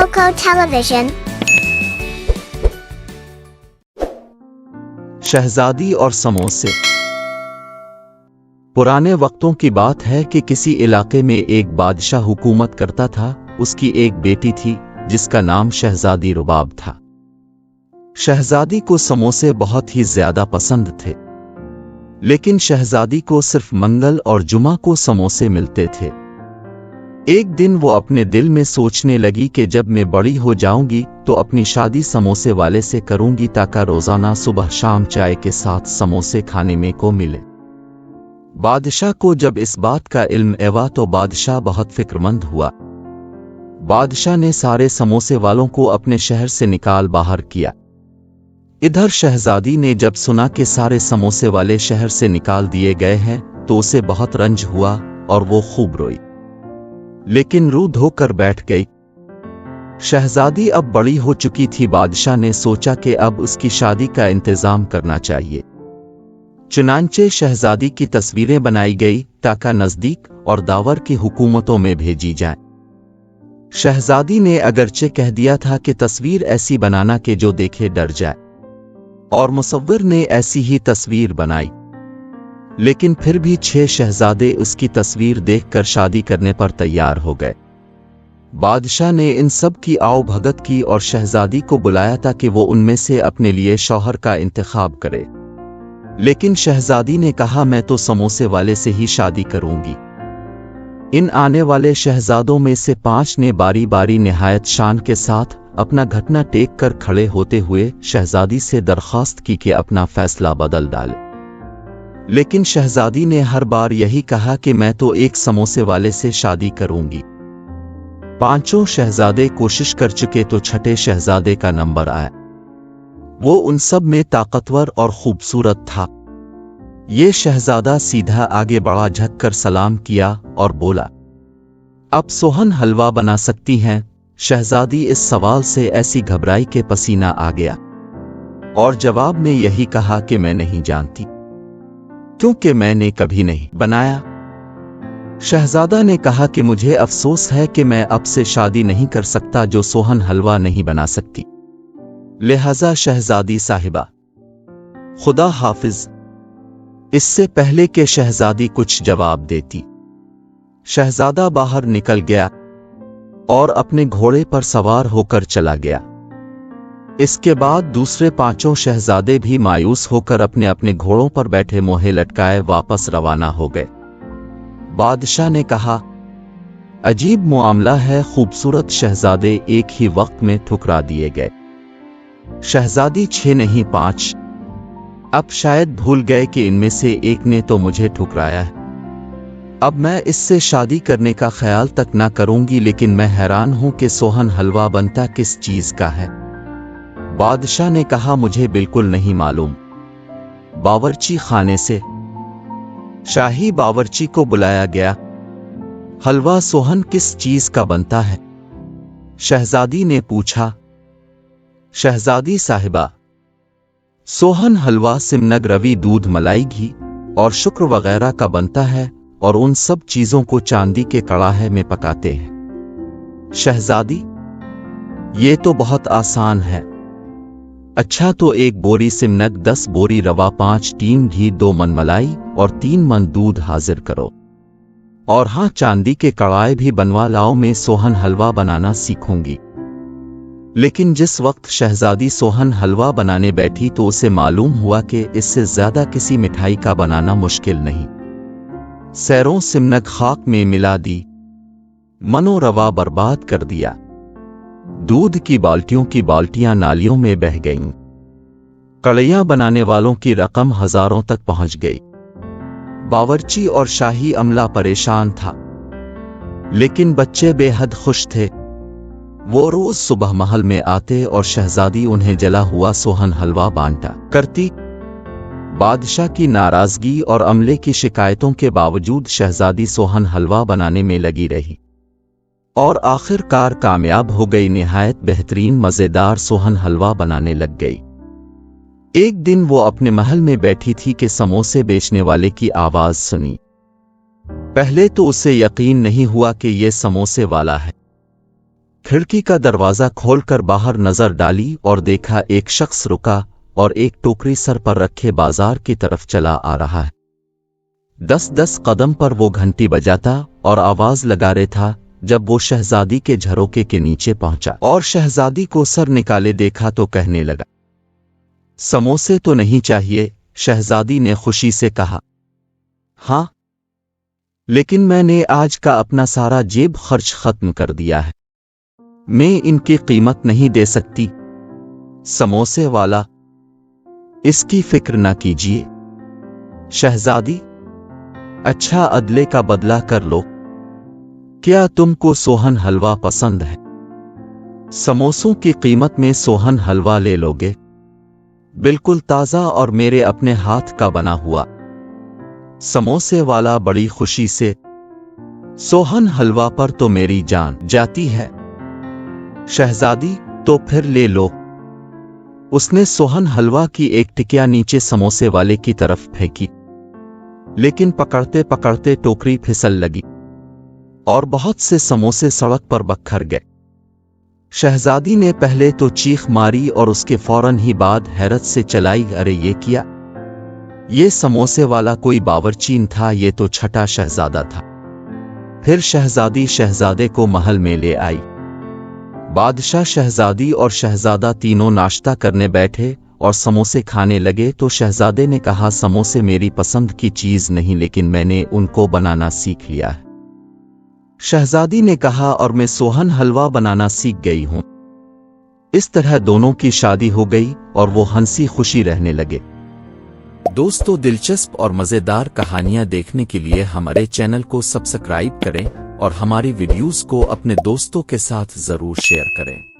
Coco Television. शहजादी और समोसे। पुराने वक्तों की बात है कि किसी इलाके में एक बादशाह हुकूमत करता था। उसकी एक बेटी थी जिसका नाम शहजादी रुबाब था। शहजादी को समोसे बहुत ही ज्यादा पसंद थे, लेकिन शहजादी को सिर्फ मंगल और जुमा को समोसे मिलते थे। एक दिन वो अपने दिल में सोचने लगी कि जब मैं बड़ी हो जाऊंगी तो अपनी शादी समोसे वाले से करूंगी ताकि रोजाना सुबह शाम चाय के साथ समोसे खाने में को मिले। बादशाह को जब इस बात का इल्म हुआ तो बादशाह बहुत फिक्रमंद हुआ। बादशाह ने सारे समोसे वालों को अपने शहर से निकाल बाहर किया। इधर शहजादी ने जब सुना कि सारे समोसे वाले शहर से निकाल दिए गए हैं तो उसे बहुत रंज हुआ और वो खूब रोई, लेकिन रूह धोकर बैठ गई। शहजादी अब बड़ी हो चुकी थी। बादशाह ने सोचा कि अब उसकी शादी का इंतजाम करना चाहिए। चुनांचे शहजादी की तस्वीरें बनाई गई ताकि नजदीक और दावर की हुकूमतों में भेजी जाए। शहजादी ने अगरचे कह दिया था कि तस्वीर ऐसी बनाना कि जो देखे डर जाए, और मुसव्विर ने ऐसी ही तस्वीर बनाई। लेकिन फिर भी 6 शहजादे उसकी तस्वीर देखकर शादी करने पर तैयार हो गए। बादशाह ने इन सब की आओ भगत की और शहजादी को बुलाया था कि वो उनमें से अपने लिए शौहर का इंतखाब करे। लेकिन शहजादी ने कहा, मैं तो समोसे वाले से ही शादी करूंगी। इन आने वाले शहजादों में से 5 ने बारी बारी निहायत शान के साथ अपना घटना टेक कर खड़े होते हुए शहजादी से दरख्वास्त की कि अपना फैसला बदल डाले। लेकिन शहजादी ने हर बार यही कहा कि मैं तो एक समोसे वाले से शादी करूंगी। 5 शहजादे कोशिश कर चुके तो 6ठे शहजादे का नंबर आया। वो उन सब में ताकतवर और खूबसूरत था। ये शहजादा सीधा आगे बढ़ा, झुककर सलाम किया और बोला, अब सोहन हलवा बना सकती हैं? शहजादी इस सवाल से ऐसी घबराई कि पसीना आ गया और जवाब में यही कहा कि मैं नहीं जानती, क्योंकि मैंने कभी नहीं बनाया। शहजादा ने कहा कि मुझे अफसोस है कि मैं अब से शादी नहीं कर सकता जो सोहन हलवा नहीं बना सकती। लिहाजा शहजादी साहिबा, खुदा हाफिज। इससे पहले कि शहजादी कुछ जवाब देती, शहजादा बाहर निकल गया और अपने घोड़े पर सवार होकर चला गया। इसके बाद दूसरे 5 शहजादे भी मायूस होकर अपने अपने घोड़ों पर बैठे मोहे लटकाए वापस रवाना हो गए। बादशाह ने कहा, अजीब मामला है, खूबसूरत शहजादे एक ही वक्त में ठुकरा दिए गए। शहजादी 6 नहीं 5। अब शायद भूल गए कि इनमें से एक ने तो मुझे ठुकराया है। अब मैं इससे शादी करने का ख्याल तक ना करूंगी, लेकिन मैं हैरान हूं कि सोहन हलवा बनता किस चीज का है। बादशाह ने कहा, मुझे बिल्कुल नहीं मालूम। बावर्ची खाने से शाही बावर्ची को बुलाया गया। हलवा सोहन किस चीज का बनता है? शहजादी ने पूछा। शहजादी साहिबा, सोहन हलवा सिमनग, रवी, दूध, मलाई, घी और शुक्र वगैरह का बनता है और उन सब चीजों को चांदी के कड़ाहे में पकाते हैं। शहजादी, ये तो बहुत आसान है। अच्छा तो 1 बोरी सिमनग, 10 बोरी रवा, 5 टीन घी, 2 मन मलाई और 3 मन दूध हाजिर करो। और हाँ, चांदी के कड़ाहे भी बनवा लाओ, मैं सोहन हलवा बनाना सीखूंगी। लेकिन जिस वक्त शहजादी सोहन हलवा बनाने बैठी तो उसे मालूम हुआ कि इससे ज्यादा किसी मिठाई का बनाना मुश्किल नहीं। सैरों सिमनग खाक में मिला दी, मनो रवा बर्बाद कर दिया। दूध की बाल्टियों की बाल्टियां नालियों में बह गईं। कड़ियां बनाने वालों की रकम हजारों तक पहुंच गई। बावर्ची और शाही अमला परेशान था, लेकिन बच्चे बेहद खुश थे। वो रोज सुबह महल में आते और शहजादी उन्हें जला हुआ सोहन हलवा बांटा करती। बादशाह की नाराजगी और अमले की शिकायतों के बावजूद शहजादी सोहन हलवा बनाने में लगी रही और आखिरकार कामयाब हो गई। निहायत बेहतरीन मजेदार सोहन हलवा बनाने लग गई। एक दिन वो अपने महल में बैठी थी कि समोसे बेचने वाले की आवाज सुनी। पहले तो उसे यकीन नहीं हुआ कि ये समोसे वाला है। खिड़की का दरवाजा खोलकर बाहर नजर डाली और देखा एक शख्स रुका और एक टोकरी सर पर रखे बाजार की तरफ चला आ रहा है। 10-10 कदम पर वो घंटी बजाता और आवाज लगा रहा था। जब वो शहजादी के झरोके के नीचे पहुंचा और शहजादी को सर निकाले देखा तो कहने लगा, समोसे तो नहीं चाहिए? शहजादी ने खुशी से कहा, हाँ, लेकिन मैंने आज का अपना सारा जेब खर्च खत्म कर दिया है, मैं इनकी कीमत नहीं दे सकती। समोसे वाला, इसकी फिक्र ना कीजिए। शहजादी, अच्छा, अदले का बदला कर लो। क्या तुमको सोहन हलवा पसंद है? समोसों की कीमत में सोहन हलवा ले लोगे? बिल्कुल ताजा और मेरे अपने हाथ का बना हुआ। समोसे वाला बड़ी खुशी से, सोहन हलवा पर तो मेरी जान जाती है। शहजादी, तो फिर ले लो। उसने सोहन हलवा की एक टिकिया नीचे समोसे वाले की तरफ फेंकी, लेकिन पकड़ते पकड़ते टोकरी फिसल लगी और बहुत से समोसे सड़क पर बखर गए। शहजादी ने पहले तो चीख मारी और उसके फौरन ही बाद हैरत से चलाई, अरे ये किया? ये समोसे वाला कोई बावर्चीन था, ये तो छठा शहजादा था। फिर शहजादी शहजादे को महल में ले आई। बादशाह, शहजादी और शहजादा तीनों नाश्ता करने बैठे और समोसे खाने लगे तो शहजादे ने कहा, समोसे मेरी पसंद की चीज नहीं, लेकिन मैंने उनको बनाना सीख लिया है। शहजादी ने कहा, और मैं सोहन हलवा बनाना सीख गई हूं। इस तरह दोनों की शादी हो गई और वो हंसी खुशी रहने लगे। दोस्तों, दिलचस्प और मजेदार कहानियां देखने के लिए हमारे चैनल को सब्सक्राइब करें और हमारी वीडियोस को अपने दोस्तों के साथ जरूर शेयर करें।